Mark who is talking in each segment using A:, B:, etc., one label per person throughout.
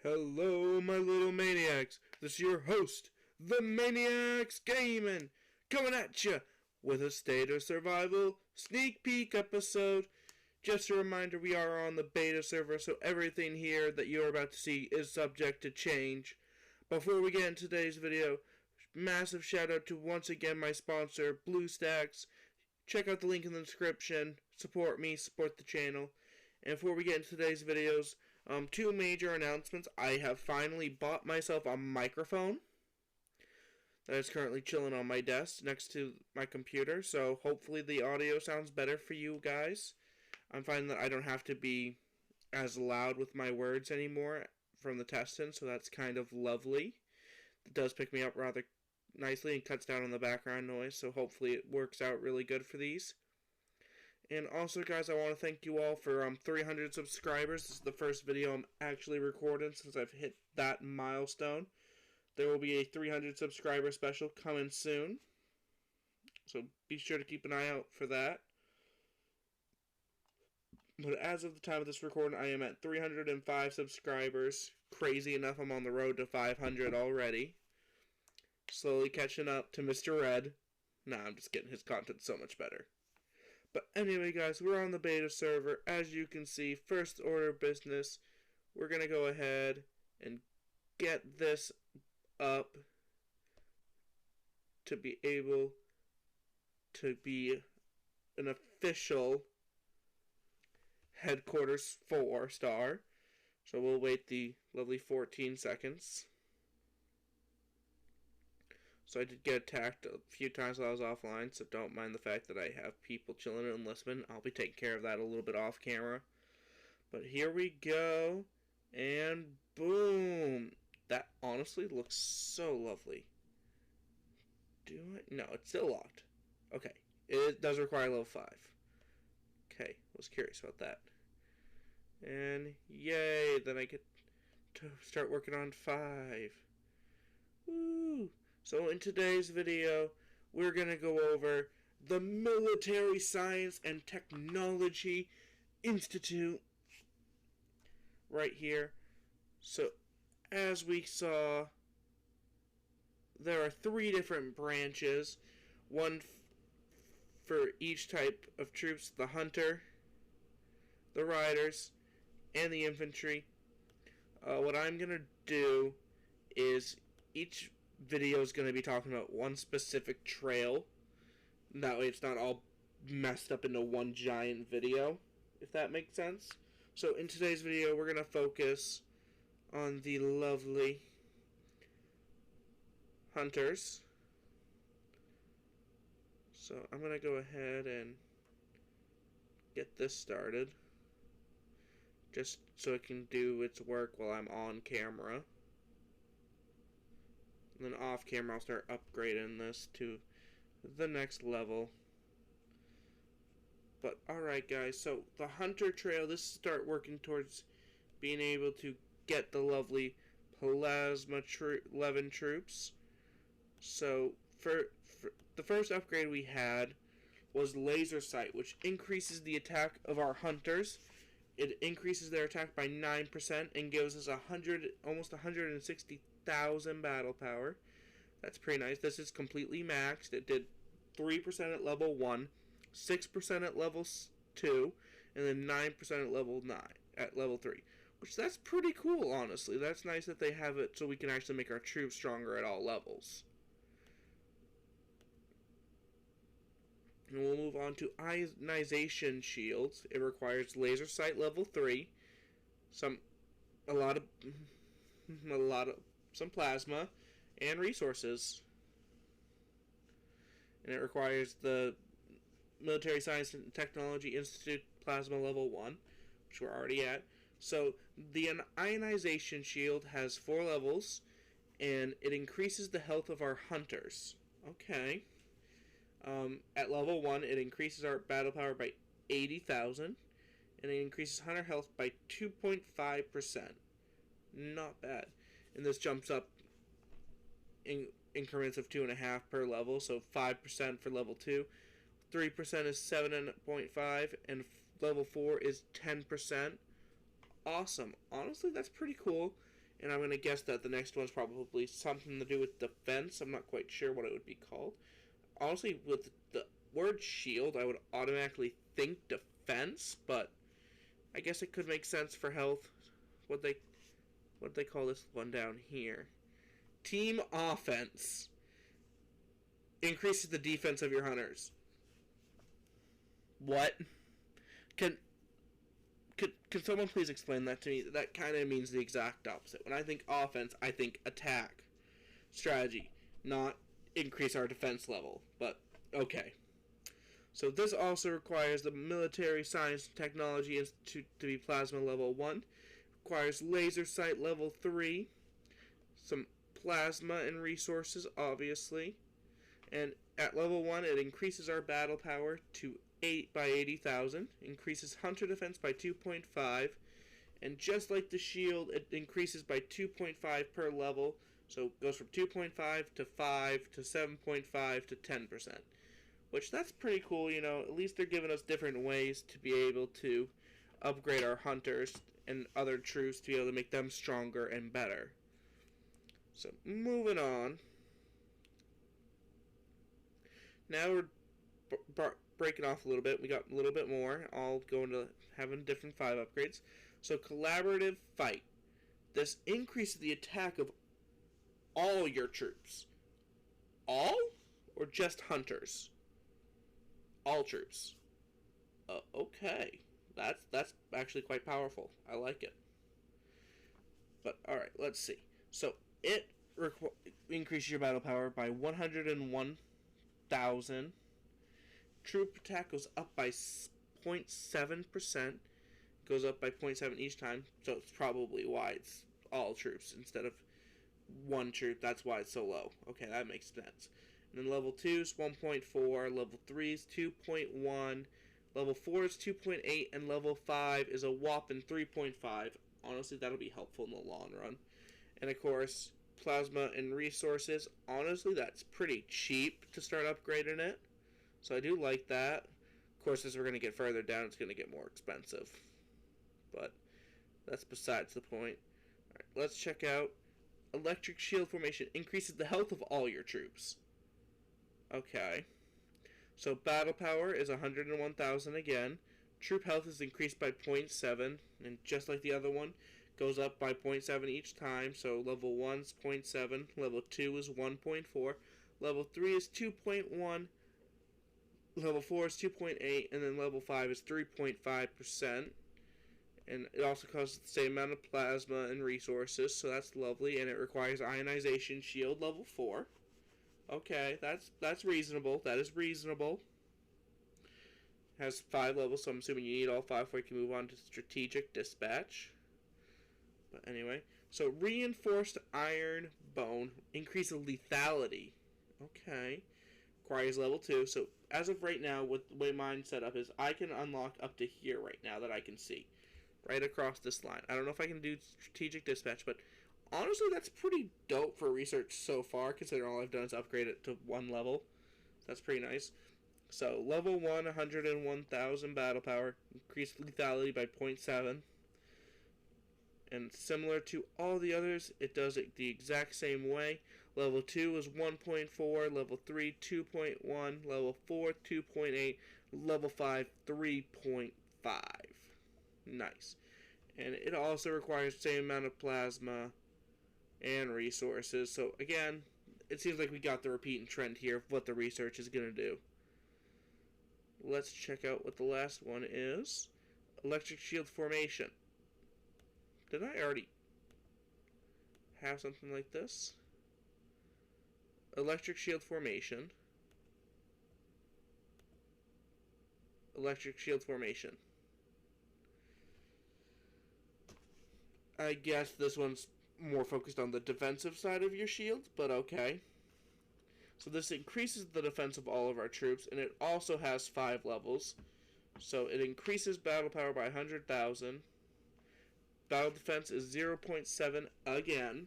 A: Hello, my little maniacs. This is your host, the Maniacs Gaming, coming at you with a State of Survival sneak peek episode. Just a reminder, we are on the beta server, so everything here that you're about to see is subject to change. Before we get into today's video, massive shout out to once again my sponsor, BlueStacks. Check out the link in the description. Support me, support the channel. And before we get into today's videos, two major announcements. I have finally bought myself a microphone that is currently chilling on my desk next to my computer, so hopefully the audio sounds better for you guys. I'm finding that I don't have to be as loud with my words anymore from the testing, so that's kind of lovely. It does pick me up rather nicely and cuts down on the background noise, so hopefully it works out really good for these. And also, guys, I want to thank you all for 300 subscribers. This is the first video I'm actually recording since I've hit that milestone. There will be a 300 subscriber special coming soon, so be sure to keep an eye out for that. But as of the time of this recording, I am at 305 subscribers. Crazy enough, I'm on the road to 500 already. Slowly catching up to Mr. Red. Nah, I'm just kidding. His content's so much better. But anyway, guys, we're on the beta server. As you can see, first order of business, we're going to go ahead and get this up to be able to be an official headquarters 4-star. So we'll wait the lovely 14 seconds. So I did get attacked a few times while I was offline, so don't mind the fact that I have people chilling and listening. I'll be taking care of that a little bit off camera. But here we go, and boom! That honestly looks so lovely. Do I? No, it's still locked. Okay, it does require level 5. Okay, was curious about that. And yay, then I get to start working on 5. Woo! So in today's video, we're going to go over the Military Science and Technology Institute right here. So as we saw, there are 3 different branches, one for each type of troops: the Hunter, the Riders, and the Infantry. What I'm going to do is each video is going to be talking about one specific trail. That way it's not all messed up into one giant video, if that makes sense. So in today's video, we're going to focus on the lovely Hunters. So I'm going to go ahead and get this started, just so it can do its work while I'm on camera. And then off camera, I'll start upgrading this to the next level. But alright, guys, so the Hunter Trail, this start working towards being able to get the lovely Plasma 11 troops. So for the first upgrade we had was Laser Sight, which increases the attack of our Hunters. It increases their attack by 9% and gives us almost 160,000 battle power. That's pretty nice. This is completely maxed. It did 3% at level 1, 6% at level 2, and then 9% at level 3. Which, that's pretty cool, honestly. That's nice that they have it so we can actually make our troops stronger at all levels. And we'll move on to Ionization Shields. It requires Laser Sight level 3, some plasma, and resources. And it requires the Military Science and Technology Institute Plasma level 1, which we're already at. So the Ionization Shield has 4 levels, and it increases the health of our Hunters. Okay. At level 1, it increases our battle power by 80,000, and it increases Hunter health by 2.5%. Not bad. And this jumps up in increments of 2.5 per level, so 5% for level 2, 3% is 7.5, and level 4 is 10%. Awesome. Honestly, that's pretty cool. And I'm going to guess that the next one's probably something to do with defense. I'm not quite sure what it would be called. Honestly, with the word shield, I would automatically think defense, but I guess it could make sense for health. What they call this one down here? Team offense increases the defense of your hunters. What? Can someone please explain that to me? That kind of means the exact opposite. When I think offense, I think attack, strategy, not increase our defense level. But okay. So this also requires the Military Science and Technology Institute to be Plasma Level 1. Requires Laser Sight Level 3. Some Plasma and resources, obviously. And at Level 1, it increases our battle power to 8 by 80,000. Increases Hunter Defense by 2.5. And just like the shield, it increases by 2.5 per level. So it goes from 2.5 to 5 to 7.5 to 10%. Which, that's pretty cool, you know. At least they're giving us different ways to be able to upgrade our hunters and other troops to be able to make them stronger and better. So, moving on. Now we're breaking off a little bit. We got a little bit more. All going to having different 5 upgrades. So, Collaborative Fight. This increases the attack of all your troops. All? Or just hunters? All troops. Okay. That's actually quite powerful. I like it. But, alright, let's see. So, it increases your battle power by 101,000. Troop attack goes up by 0.7%. Goes up by 0.7 each time. So, it's probably why it's all troops instead of one troop. That's why it's so low. Okay, that makes sense. And then level 2 is 1.4, level 3 is 2.1, level 4 is 2.8, and level 5 is a whopping 3.5. Honestly, that'll be helpful in the long run. And of course, Plasma and resources. Honestly, that's pretty cheap to start upgrading it. So I do like that. Of course, as we're going to get further down, it's going to get more expensive. But that's besides the point. Alright, let's check out Electric Shield Formation. Increases the health of all your troops. Okay. So battle power is 101,000 again. Troop health is increased by 0.7, and just like the other one, goes up by 0.7 each time. So level 1 is 0.7, level 2 is 1.4, level 3 is 2.1, level 4 is 2.8, and then level 5 is 3.5%. And it also costs the same amount of plasma and resources, so that's lovely. And it requires ionization shield level 4. Okay, that's reasonable. That is reasonable. Has 5 levels, so I'm assuming you need all 5 before you can move on to strategic dispatch. But anyway, so reinforced iron bone increases lethality. Okay, requires level 2. So as of right now, with the way mine's set up is, I can unlock up to here right now that I can see, right across this line. I don't know if I can do strategic dispatch, but honestly, that's pretty dope for research so far, considering all I've done is upgrade it to 1 level. That's pretty nice. So, level 1, 101,000 battle power, increased lethality by 0.7. And similar to all the others, it does it the exact same way. Level 2 is 1.4, level 3, 2.1, level 4, 2.8, level 5, 3.5. Nice. And it also requires the same amount of plasma and resources. So again, it seems like we got the repeating trend here of what the research is going to do. Let's check out what the last one is. Electric Shield Formation. Did I already have something like this? Electric Shield Formation. Electric Shield Formation. I guess this one's more focused on the defensive side of your shields, but okay. So this increases the defense of all of our troops, and it also has 5 levels. So it increases battle power by 100,000. Battle defense is 0.7 again.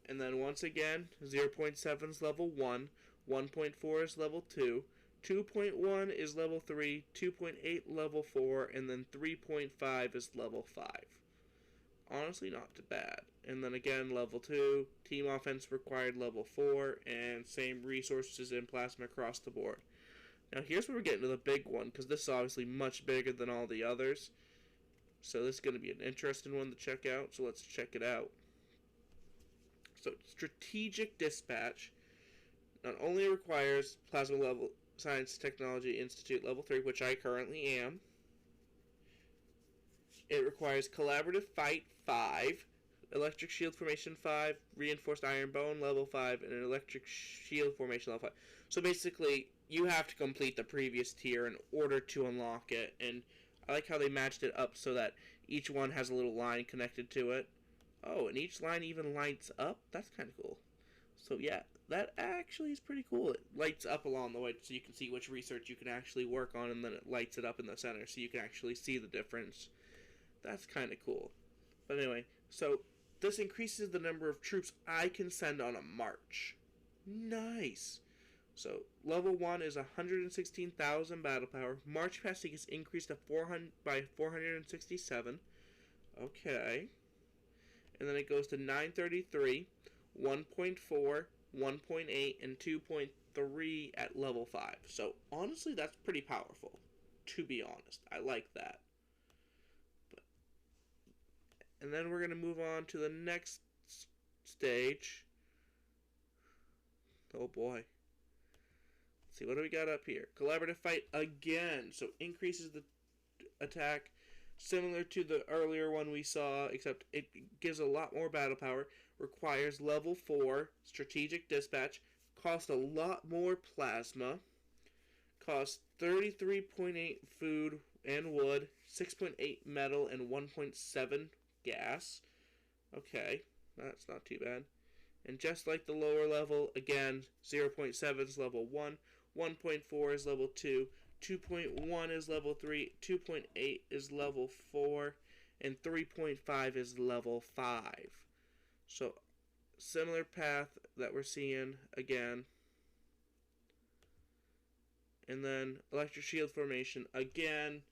A: And then once again, 0.7 is level 1, 1.4 is level 2, 2.1 is level 3, 2.8 level 4, and then 3.5 is level 5. honestly not too bad. And then again, level 2, team offense required level 4, and same resources in plasma across the board. Now here's where we're getting to the big one, because this is obviously much bigger than all the others. So this is going to be an interesting one to check out, so let's check it out. So strategic dispatch not only requires Plasma Level Science Technology Institute level 3, which I currently am. It requires Collaborative Fight 5, Electric Shield Formation 5, Reinforced Iron Bone level 5, and an Electric Shield Formation level 5. So basically, you have to complete the previous tier in order to unlock it, and I like how they matched it up so that each one has a little line connected to it. Oh, and each line even lights up? That's kind of cool. So yeah, that actually is pretty cool. It lights up along the way so you can see which research you can actually work on, and then it lights it up in the center so you can actually see the difference. That's kind of cool. But anyway, so this increases the number of troops I can send on a march. Nice. So level 1 is 116,000 battle power. March passing is increased to 467. Okay. And then it goes to 933, 1.4, 1.8, and 2.3 at level 5. So honestly, that's pretty powerful, to be honest. I like that. And then we're going to move on to the next stage. Oh boy. Let's see, what do we got up here? Collaborative fight again. So increases the attack similar to the earlier one we saw, except it gives a lot more battle power. Requires level 4 strategic dispatch. Costs a lot more plasma. Costs 33.8 food and wood, 6.8 metal, and 1.7 gas. Okay, that's not too bad. And just like the lower level, again, 0.7 is level 1, 1.4 is level 2, 2.1 is level 3, 2.8 is level 4, and 3.5 is level 5. So, similar path that we're seeing again. And then Electric Shield Formation again,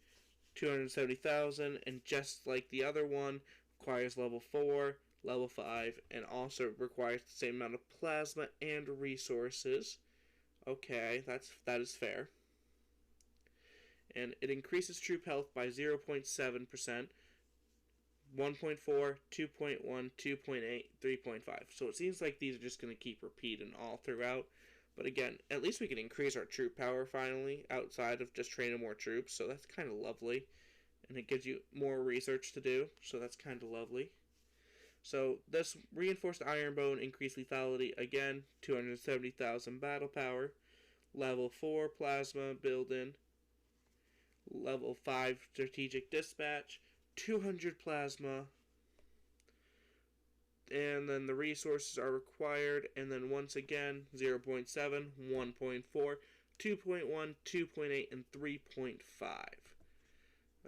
A: 270,000, and just like the other one, requires level 4, level 5, and also requires the same amount of plasma and resources. Okay, that is fair. And it increases troop health by 0.7%, 1.4, 2.1, 2.8, 3.5. So it seems like these are just going to keep repeating all throughout. But again, at least we can increase our troop power finally, outside of just training more troops, so that's kind of lovely. And it gives you more research to do, so that's kind of lovely. So this Reinforced Iron Bone increased lethality, again, 270,000 battle power, level 4 plasma build-in, level 5 strategic dispatch, 200 plasma, and then the resources are required, and then once again 0.7, 1.4, 2.1, 2.8, and 3.5.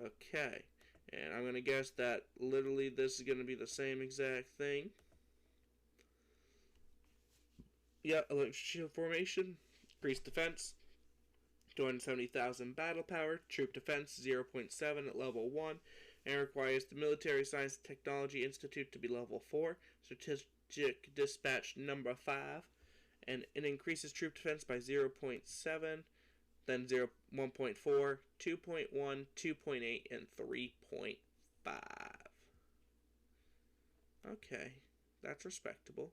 A: Okay, and I'm going to guess that literally this is going to be the same exact thing. Yeah, Electric Shield Formation, increased defense, 270,000 battle power, troop defense 0.7 at level 1, and requires the Military Science and Technology Institute to be level 4, strategic dispatch number 5, and it increases troop defense by 0.7, then 1.4, 2.1, 2.8, and 3.5. Okay, that's respectable.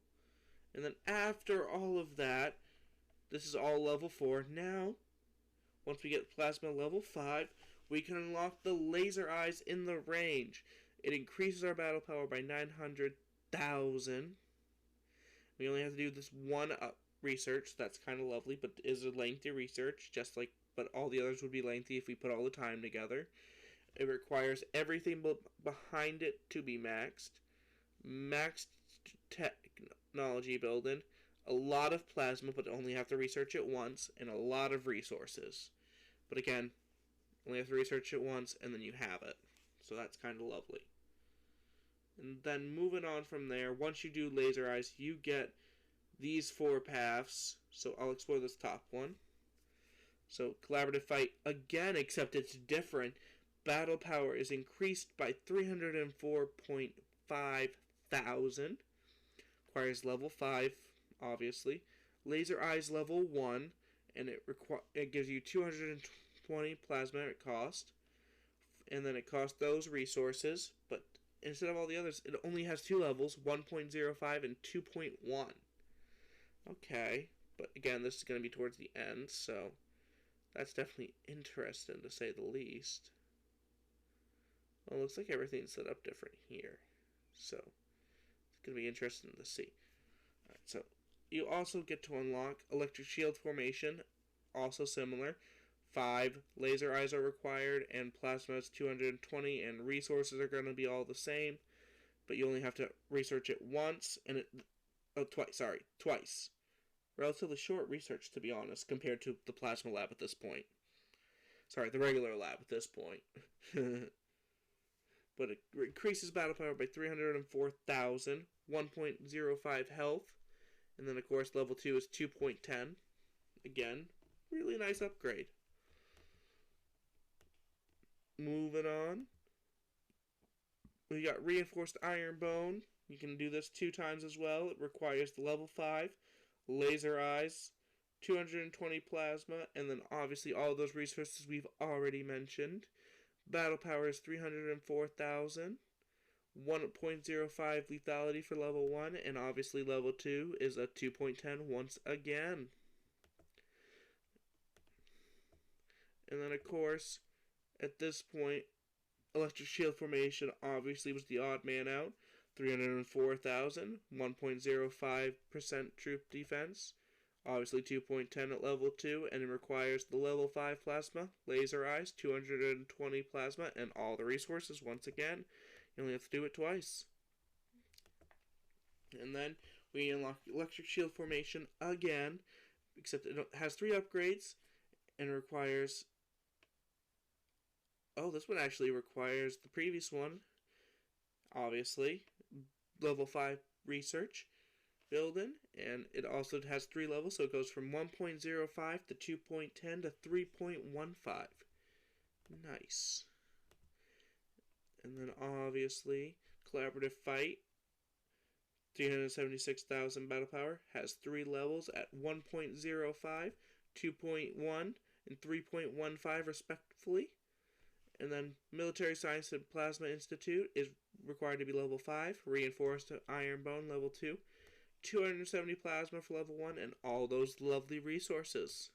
A: And then after all of that, this is all level 4. Now, once we get Plasma level 5, we can unlock the Laser Eyes in the range. It increases our battle power by 900,000. We only have to do this one research. That's kind of lovely, but is a lengthy research, but all the others would be lengthy if we put all the time together. It requires everything behind it to be maxed. Maxed technology building. A lot of plasma, but only have to research it once, and a lot of resources. But again, only have to research it once, and then you have it. So that's kind of lovely. And then moving on from there, once you do Laser Eyes, you get these 4 paths. So I'll explore this top one. So Collaborative Fight, again, except it's different. Battle power is increased by 304.5 205,000. Requires level 5, obviously. Laser Eyes level 1, and it gives you 220 plasma at cost. And then it costs those resources, but instead of all the others, it only has 2 levels, 1.05 and 2.1. Okay, but again, this is going to be towards the end, so that's definitely interesting to say the least. Well, it looks like everything's set up different here, so it's going to be interesting to see. Alright, so you also get to unlock Electric Shield Formation, also similar. 5 laser eyes are required, and plasma is 220, and resources are going to be all the same, but you only have to research it once, and twice. Relatively short research, to be honest, compared to the plasma lab at this point. Sorry, the regular lab at this point. But it increases battle power by 304,000, 1.05 health, and then of course level 2 is 2.10. Again, really nice upgrade. Moving on, we got Reinforced Iron Bone. You can do this 2 times as well. It requires the level 5, Laser Eyes, 220 plasma, and then obviously all those resources we've already mentioned. Battle power is 304,000, 1.05 lethality for level 1, and obviously level 2 is a 2.10 once again. And then of course, at this point, Electric Shield Formation obviously was the odd man out. 304,000, 1.05% troop defense. Obviously 2.10 at level 2, and it requires the level 5 plasma, Laser Eyes, 220 plasma, and all the resources once again. You only have to do it twice. And then we unlock Electric Shield Formation again, except it has 3 upgrades, and requires... Oh, this one actually requires the previous one, obviously. Level 5 research building, and it also has 3 levels, so it goes from 1.05 to 2.10 to 3.15. Nice. And then obviously, Collaborative Fight, 376,000 battle power, has 3 levels at 1.05, 2.1, and 3.15 respectively. And then Military Science and Plasma Institute is required to be level 5, Reinforced Iron Bone level 2, 270 plasma for level 1, and all those lovely resources.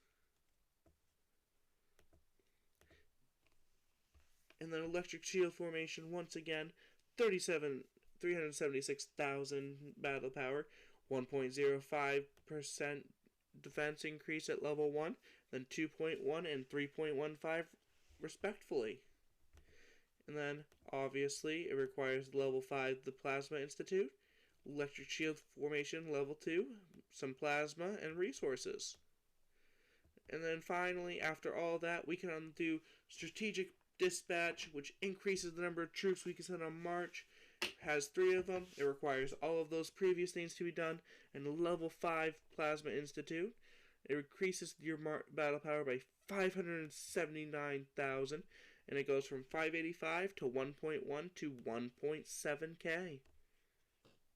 A: And then Electric Shield Formation once again, 376,000 battle power, 1.05% defense increase at level 1, then 2.1 and 3.15 respectively. And then, obviously, it requires level 5, the Plasma Institute, Electric Shield Formation level 2, some plasma, and resources. And then finally, after all that, we can undo Strategic Dispatch, which increases the number of troops we can send on march. It has 3 of them. It requires all of those previous things to be done. And level 5 Plasma Institute. It increases your battle power by 579,000. And it goes from 585 to 1.1 to 1.7k.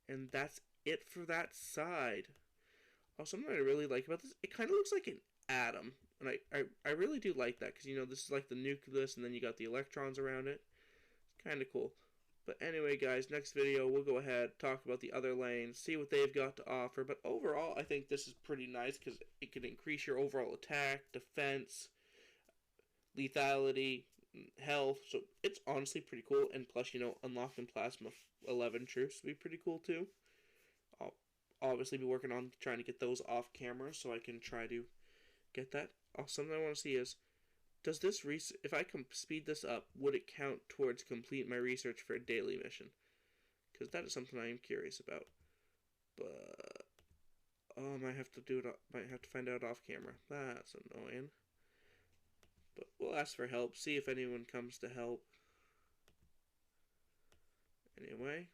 A: And that's it for that side. Oh, something I really like about this, it kind of looks like an atom. And I really do like that, because, you know, this is like the nucleus, and then you got the electrons around it. It's kind of cool. But anyway, guys, next video, we'll go ahead, talk about the other lanes, see what they've got to offer. But overall, I think this is pretty nice, because it can increase your overall attack, defense, lethality, health, so it's honestly pretty cool. And plus, you know, unlocking Plasma 11 troops would be pretty cool too. I'll obviously be working on trying to get those off camera, so I can try to get that. Something I want to see is, does this if I can speed this up, would it count towards complete my research for a daily mission? Because that is something I am curious about. But I might have to find out off camera. That's annoying. But we'll ask for help, see if anyone comes to help. Anyway,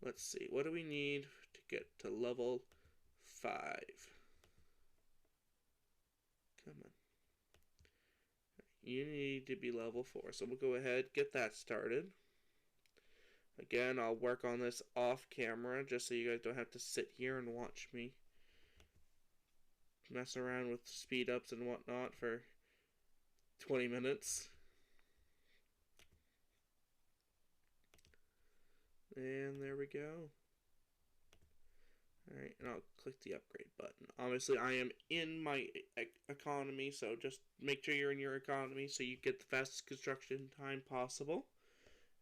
A: let's see. What do we need to get to level 5? Come on. You need to be level 4. So we'll go ahead, get that started. Again, I'll work on this off camera just so you guys don't have to sit here and watch me mess around with speed ups and whatnot for 20 minutes. And there we go. Alright, and I'll click the upgrade button. Obviously, I am in my economy, so just make sure you're in your economy so you get the fastest construction time possible,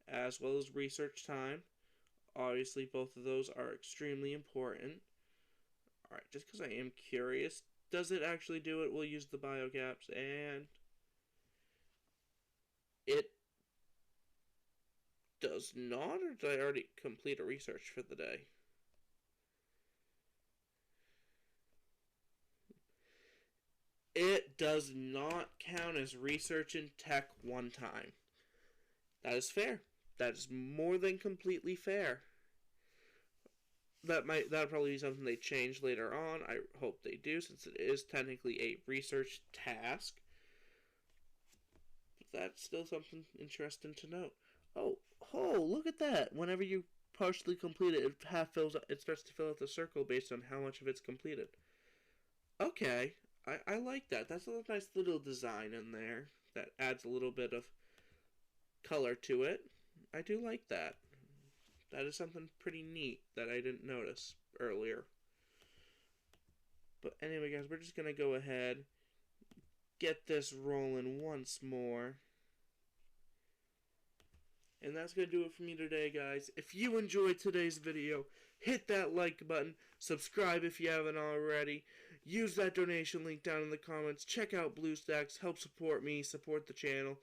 A: as well as research time. Obviously, both of those are extremely important. Alright, just because I am curious, does it actually do it? We'll use the biocaps, and it does not, or did I already complete a research for the day? It does not count as research in tech one time. That is fair. That is more than completely fair. That'll probably be something they change later on. I hope they do, since it is technically a research task. But that's still something interesting to note. Oh, look at that! Whenever you partially complete it, it starts to fill out the circle based on how much of it's completed. Okay, I like that. That's a nice little design in there that adds a little bit of color to it. I do like that. That is something pretty neat that I didn't notice earlier. But anyway, guys, we're just going to go ahead, get this rolling once more. And that's going to do it for me today, guys. If you enjoyed today's video, hit that like button, subscribe if you haven't already, use that donation link down in the comments, check out BlueStacks, help support me, support the channel.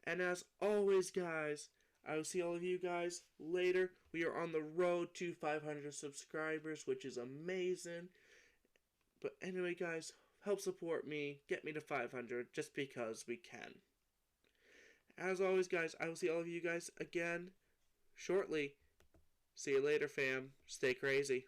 A: And as always, guys, I will see all of you guys later. We are on the road to 500 subscribers, which is amazing. But anyway, guys, help support me, get me to 500, just because we can. As always, guys, I will see all of you guys again shortly. See you later, fam. Stay crazy.